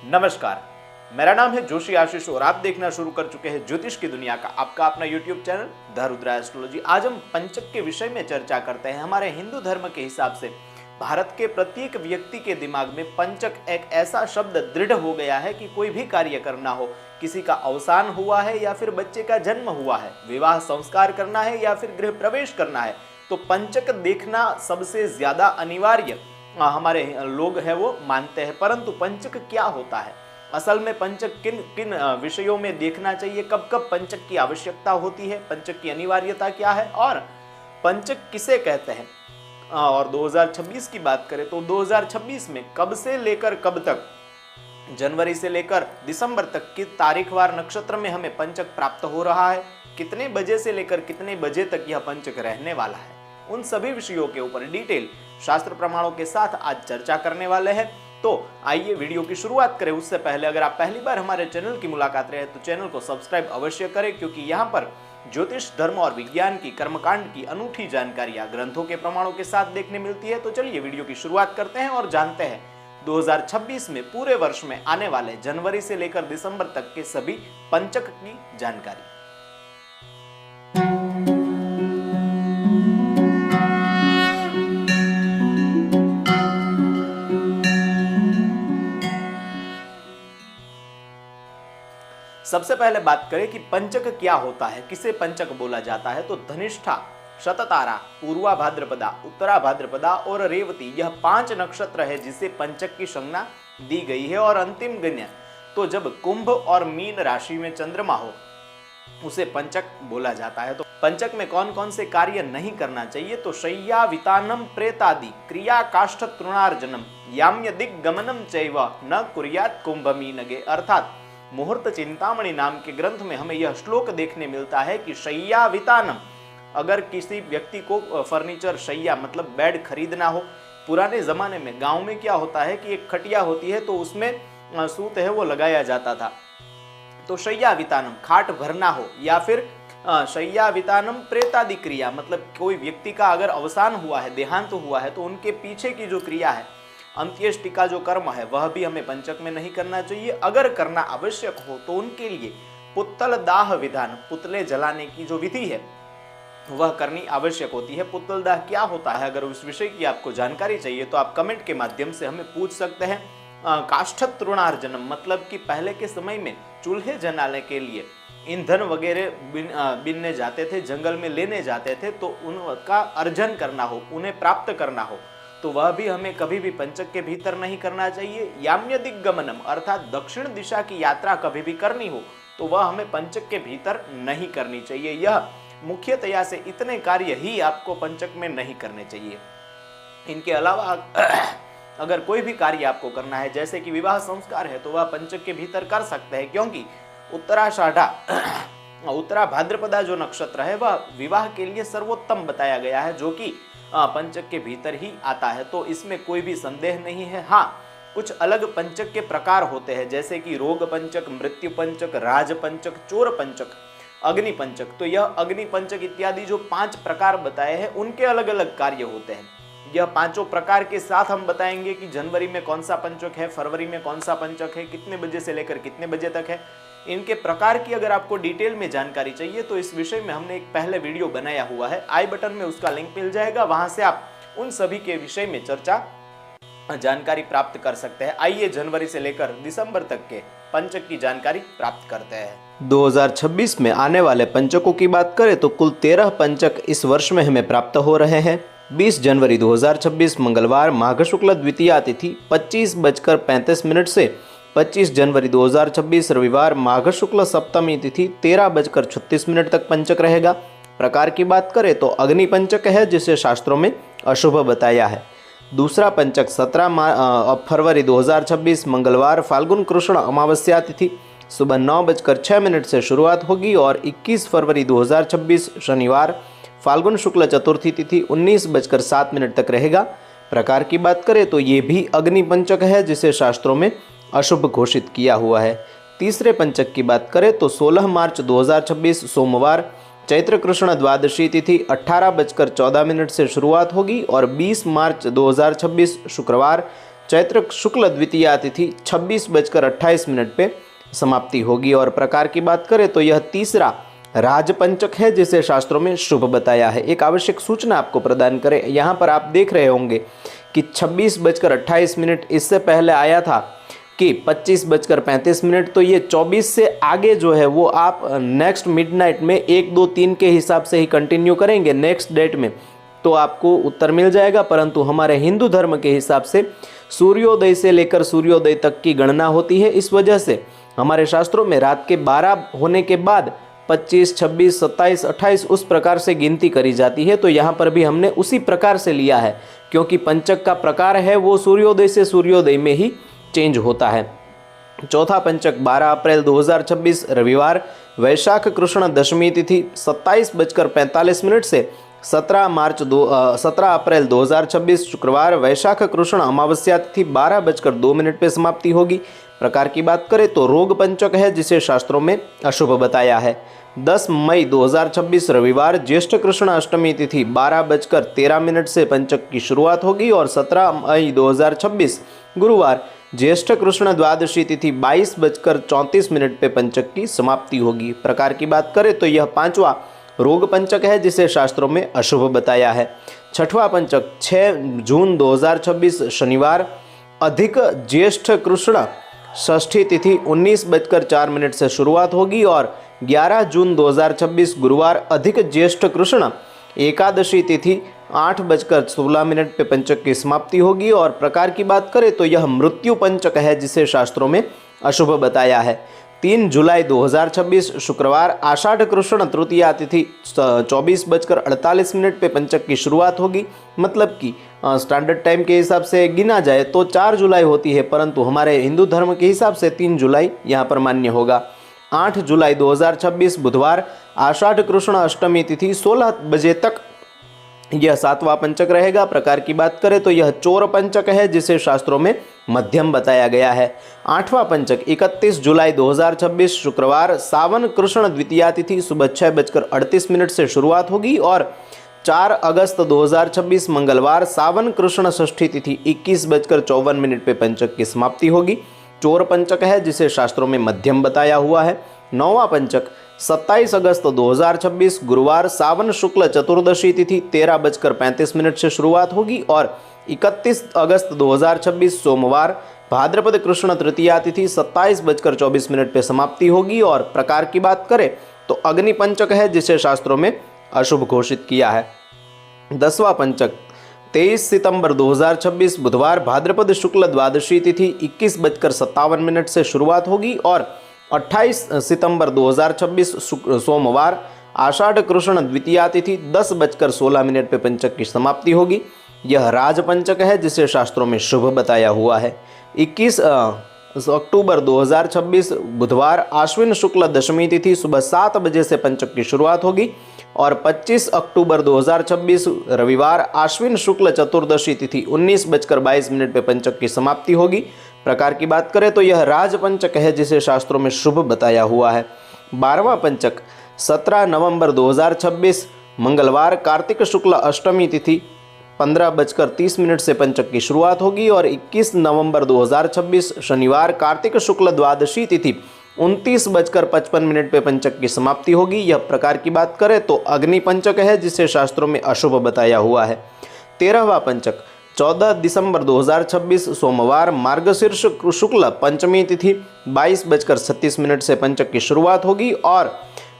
नमस्कार, मेरा नाम है जोशी आशीष और आप देखना शुरू कर चुके हैं ज्योतिष की दुनिया का आपका अपना YouTube channel the Rudra astrology. आज हम पंचक के विषय में चर्चा करते हैं। हमारे हिंदू धर्म के हिसाब से भारत के प्रत्येक व्यक्ति के दिमाग में पंचक एक ऐसा शब्द दृढ़ हो गया है कि कोई भी कार्य करना हो, किसी का अवसान हुआ है या फिर बच्चे का जन्म हुआ है, विवाह संस्कार करना है या फिर गृह प्रवेश करना है, तो पंचक देखना सबसे ज्यादा अनिवार्य हमारे लोग है वो मानते हैं। परंतु पंचक क्या होता है, असल में पंचक किन किन विषयों में देखना चाहिए, कब कब पंचक की आवश्यकता होती है, पंचक की अनिवार्यता क्या है और पंचक किसे कहते हैं। और 2026 की बात करें तो 2026 में कब से लेकर कब तक, जनवरी से लेकर दिसंबर तक की तारीखवार नक्षत्र में हमें पंचक प्राप्त हो रहा है, कितने बजे से लेकर कितने बजे तक यह पंचक रहने वाला है, उन सभी विषयों के ऊपर डिटेल शास्त्र प्रमाणों के साथ आज चर्चा करने वाले हैं। तो आइए वीडियो की शुरुआत करें। उससे पहले अगर आप पहली बार हमारे चैनल की मुलाकात रहे तो चैनल को सब्सक्राइब अवश्य करें, क्योंकि यहाँ पर ज्योतिष, धर्म और विज्ञान की, कर्मकांड की अनूठी जानकारियां ग्रंथों के प्रमाणों के साथ देखने मिलती है। तो चलिए वीडियो की शुरुआत करते हैं और जानते हैं 2026 में पूरे वर्ष में आने वाले जनवरी से लेकर दिसंबर तक के सभी पंचक की जानकारी। सबसे पहले बात करें कि पंचक क्या होता है, किसे पंचक बोला जाता है। तो धनिष्ठा, शततारा, पूर्वा भाद्रपदा, उत्तरा भाद्रपदा और रेवती, यह 5 नक्षत्र है जिसे पंचक की संज्ञा दी गई है। और अंतिम गण्य तो जब कुंभ और मीन राशि में चंद्रमा हो उसे पंचक बोला जाता है। तो पंचक में कौन कौन से कार्य नहीं करना चाहिए, तो शय्या वितानम प्रेतादि क्रिया काष्ठ तृणार्जनम याम्य दिग्गमनम चैव न कुर्यात कुंभ मीनगे। अर्थात मुहूर्त चिंतामणि नाम के ग्रंथ में हमें यह श्लोक देखने मिलता है कि शय्या वितानम, अगर किसी व्यक्ति को फर्नीचर, शय्या मतलब बेड खरीदना हो, पुराने जमाने में गांव में क्या होता है कि एक खटिया होती है तो उसमें सूत है वो लगाया जाता था। तो शय्या वितानम खाट भरना हो, या फिर शय्या वितानम प्रेतादि क्रिया मतलब कोई व्यक्ति का अगर अवसान हुआ है, देहांत हुआ है, तो उनके पीछे की जो क्रिया है, अंत्येष्टि का जो कर्म है, वह भी हमें पंचक में नहीं करना चाहिए। अगर करना आवश्यक हो तो उनके लिए पुत्तल दाह विधान, पुतले जलाने की जो विधि है वह करनी आवश्यक होती है। पुत्तल दाह क्या होता है, अगर उस विषय की आपको जानकारी चाहिए तो आप कमेंट के माध्यम से हमें पूछ सकते हैं। काष्ठ तृणार्जनम मतलब कि पहले के समय में चूल्हे जलाने के लिए ईंधन वगैरह बीनने जाते थे, जंगल में लेने जाते थे, तो उनका अर्जन करना हो, उन्हें प्राप्त करना हो, तो वह भी हमें कभी भी पंचक के भीतर नहीं करना चाहिए। याम्य दिग्गमनम अर्थात दक्षिण दिशा की यात्रा कभी भी करनी हो तो वह हमें पंचक के भीतर नहीं करनी चाहिए। यह मुख्यतया से इतने कार्य ही आपको पंचक में नहीं करने चाहिए। इनके अलावा अगर कोई भी कार्य आपको करना है, जैसे कि विवाह संस्कार है, तो वह पंचक के भीतर कर सकते हैं, क्योंकि उत्तराषाढ़ा उत्तरा भाद्रपदा जो नक्षत्र है वह विवाह के लिए सर्वोत्तम बताया गया है, जो कि पंचक के भीतर ही आता है। तो इसमें कोई भी संदेह नहीं है। हाँ, कुछ अलग पंचक के प्रकार होते हैं, जैसे कि रोग पंचक, मृत्यु पंचक, राज पंचक, चोर पंचक, अग्नि पंचक। तो यह अग्नि पंचक इत्यादि जो 5 प्रकार बताए हैं उनके अलग अलग कार्य होते हैं। यह 5 प्रकार के साथ हम बताएंगे कि जनवरी में कौन सा पंचक है, फरवरी में कौन सा पंचक है, कितने बजे से लेकर कितने बजे तक है। इनके प्रकार की अगर आपको डिटेल में जानकारी चाहिए तो इस विषय में हमने एक पहले वीडियो बनाया हुआ है, आई बटन में उसका लिंक मिल जाएगा, वहां से आप उन सभी के विषय में चर्चा जानकारी प्राप्त कर सकते हैं। आइए जनवरी से लेकर दिसंबर तक के पंचक की जानकारी प्राप्त करते हैं। 2026 में आने वाले पंचकों की बात करें तो कुल 13 पंचक इस वर्ष में हमें प्राप्त हो रहे हैं। 20 जनवरी 2026 मंगलवार माघ शुक्ल द्वितीया तिथि 25:35 से 25 जनवरी 2026 रविवार माघ शुक्ल सप्तमी तिथि 13:36 तक पंचक रहेगा। प्रकार की बात करें तो अग्नि पंचक है, जिसे शास्त्रों में अशुभ बताया है। दूसरा पंचक 17 फरवरी 2026 मंगलवार फाल्गुन कृष्ण अमावस्या तिथि सुबह 9:06 से शुरुआत होगी और 21 फरवरी 2026 शनिवार फाल्गुन शुक्ल चतुर्थी तिथि 19:07 तक रहेगा। प्रकार की बात करें तो ये भी अग्नि पंचक है, जिसे शास्त्रों में अशुभ घोषित किया हुआ है। तीसरे पंचक की बात करें तो 16 मार्च 2026 सोमवार चैत्र कृष्ण द्वादशी तिथि 18:14 से शुरुआत होगी और 20 मार्च 2026 शुक्रवार चैत्र शुक्ल द्वितीया तिथि 26:28 पे समाप्ति होगी। और प्रकार की बात करें तो यह तीसरा राजपंचक है जिसे शास्त्रों में शुभ बताया है। एक आवश्यक सूचना आपको प्रदान करें, यहाँ पर आप देख रहे होंगे कि 26:28 इससे पहले आया था कि 25:35, तो ये 24 से आगे जो है वो आप नेक्स्ट मिडनाइट में 1, 2, 3 के हिसाब से ही कंटिन्यू करेंगे नेक्स्ट डेट में तो आपको उत्तर मिल जाएगा। परंतु हमारे हिंदू धर्म के हिसाब से सूर्योदय से लेकर सूर्योदय तक की गणना होती है। इस वजह से हमारे शास्त्रों में रात के 12 होने के बाद 25, 26, 27, 28 उस प्रकार से गिनती करी जाती है। तो यहाँ पर भी हमने उसी प्रकार से लिया है, क्योंकि पंचक का प्रकार है वो सूर्योदय से सूर्योदय में ही चेंज होता है। चौथा पंचक 12 अप्रैल 2026 रविवार, वैशाख कृष्ण दशमी तिथि 27:45 से 17 अप्रैल 2026 शुक्रवार, वैशाख कृष्ण अमावस्या तिथि 12:02 पे समाप्ति होगी। प्रकार की बात करें तो रोग पंचक है जिसे शास्त्रों में अशुभ बताया है। 10 मई 2026 रविवार, ज्येष्ठ कृष्ण अष्टमी तिथि 12:13 से पंचक की शुरुआत होगी। और 17 मई 2026 गुरुवार, ज्येष्ठ कृष्ण द्वादशी तिथि 22:34 पे पंचक की समाप्ति होगी। प्रकार की बात करें तो यह पांचवा रोग पंचक है जिसे शास्त्रों में अशुभ बताया है। छठवां पंचक 6 जून 2026 शनिवार, अधिक ज्येष्ठ कृष्ण षष्ठी तिथि 19:04 से शुरुआत होगी। और 11 जून 2026 गुरुवार, अधिक ज्येष्ठ कृष्ण एकादशी तिथि 8:16 पे पंचक की समाप्ति होगी। और प्रकार की बात करें तो यह मृत्यु पंचक है जिसे शास्त्रों में अशुभ बताया है। 3 जुलाई 2026 शुक्रवार, आषाढ़ कृष्ण तृतीया तिथि 24:48 पे पंचक की शुरुआत होगी। मतलब कि स्टैंडर्ड टाइम के हिसाब से गिना जाए तो 4 जुलाई होती है, परंतु हमारे हिंदू धर्म के हिसाब से 3 जुलाई यहाँ पर मान्य होगा। 8 जुलाई 2026 बुधवार, आषाढ़ कृष्ण अष्टमी तिथि 16 बजे तक यह 7वां पंचक रहेगा। प्रकार की बात करें तो यह चोर पंचक है जिसे शास्त्रों में मध्यम बताया गया है। 8वां पंचक 31 जुलाई 2026 शुक्रवार, सावन कृष्ण द्वितीया तिथि सुबह 6:38 से शुरुआत होगी। और 4 अगस्त 2026 मंगलवार, सावन कृष्ण षष्ठी तिथि 21:54 पे पंचक की समाप्ति होगी। चोर पंचक है जिसे शास्त्रों में मध्यम बताया हुआ है। 9वां पंचक 27 अगस्त 2026 गुरुवार, सावन शुक्ल चतुर्दशी तिथि 13:35 से शुरुआत होगी। और 31 अगस्त 2026 सोमवार, भाद्रपद कृष्ण तृतीया तिथि 27:24 पे समाप्ति होगी। और प्रकार की बात करें तो अग्नि पंचक है जिसे शास्त्रों में अशुभ घोषित किया है। 10वां पंचक 23 सितंबर 2026 बुधवार, भाद्रपद शुक्ल द्वादशी तिथि 21:57 से शुरुआत होगी। और 28 सितंबर 2026 सोमवार, आषाढ़ कृष्ण द्वितीया तिथि 10:16 पे पंचक की समाप्ति होगी। यह राजपंचक है जिसे शास्त्रों में शुभ बताया हुआ है। 21 अक्टूबर 2026 बुधवार, आश्विन शुक्ल दशमी तिथि सुबह 7 बजे से पंचक की शुरुआत होगी। और 25 अक्टूबर 2026 रविवार, आश्विन शुक्ल चतुर्दशी तिथि 19:22 पे पंचक की समाप्ति होगी। प्रकार की बात करें तो यह राजपंचक है जिसे शास्त्रों में शुभ बताया हुआ है। 12वां पंचक 17 नवंबर 2026 मंगलवार, कार्तिक शुक्ल अष्टमी तिथि 15:30 से पंचक की शुरुआत होगी। और 21 नवंबर 2026 शनिवार, कार्तिक शुक्ल द्वादशी तिथि 29:55 पे पंचक की समाप्ति होगी। यह प्रकार की बात करें तो अग्नि पंचक है जिसे शास्त्रों में अशुभ बताया हुआ है। 13वां पंचक 14 दिसंबर 2026 सोमवार, मार्गशीर्ष शुक्ल पंचमी तिथि 22:36 से पंचक की शुरुआत होगी। और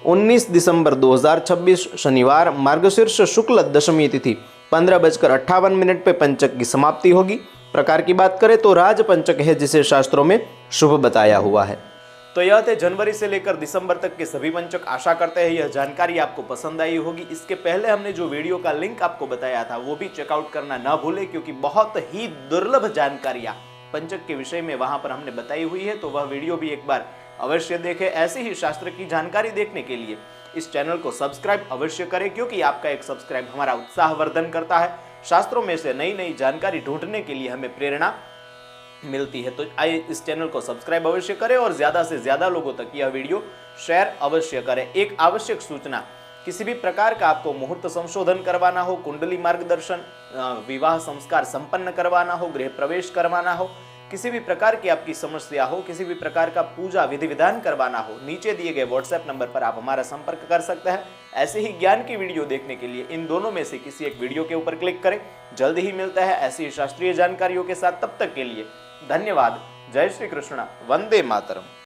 19 दिसंबर 2026 शनिवार, मार्गशीर्ष शुक्ल दशमी तिथि 15:58 पे पंचक की समाप्ति होगी। प्रकार की बात करें तो राजपंचक है जिसे शास्त्रों में शुभ बताया हुआ है। तो यह थे जनवरी से लेकर दिसंबर तक के सभी पंचक। आशा करते हैं यह जानकारी आपको पसंद आई होगी। इसके पहले हमने जो वीडियो का लिंक आपको बताया था वो भी चेकआउट करना ना भूलें, क्योंकि बहुत ही दुर्लभ जानकारियां पंचक के विषय में वहां पर हमने बताई हुई है। तो वह वीडियो भी एक बार अवश्य देखें। ऐसे ही शास्त्र की जानकारी देखने के लिए इस चैनल को सब्सक्राइब अवश्य करें, क्योंकि आपका एक सब्सक्राइब हमारा उत्साहवर्धन करता है। शास्त्रों में से नई नई जानकारी ढूंढने के लिए हमें प्रेरणा मिलती है। तो आइए इस चैनल को सब्सक्राइब अवश्य करें और ज़्यादा से ज़्यादा लोगों तक यह वीडियो शेयर अवश्य करें। एक आवश्यक सूचना, किसी भी प्रकार का आपको मुहूर्त संशोधन करवाना हो, कुंडली मार्गदर्शन, विवाह संस्कार संपन्न करवाना हो, गृह प्रवेश करवाना हो, किसी भी प्रकार की आपकी समस्या हो, किसी भी प्रकार का पूजा विधि विधान करवाना हो, नीचे दिए गए व्हाट्सएप नंबर पर आप हमारा संपर्क कर सकते हैं। ऐसे ही ज्ञान की वीडियो देखने के लिए इन दोनों में से किसी एक वीडियो के ऊपर क्लिक करें। जल्द ही मिलता है ऐसी शास्त्रीय जानकारियों के साथ। तब तक के लिए धन्यवाद। जय श्री कृष्ण, वंदे मातरम।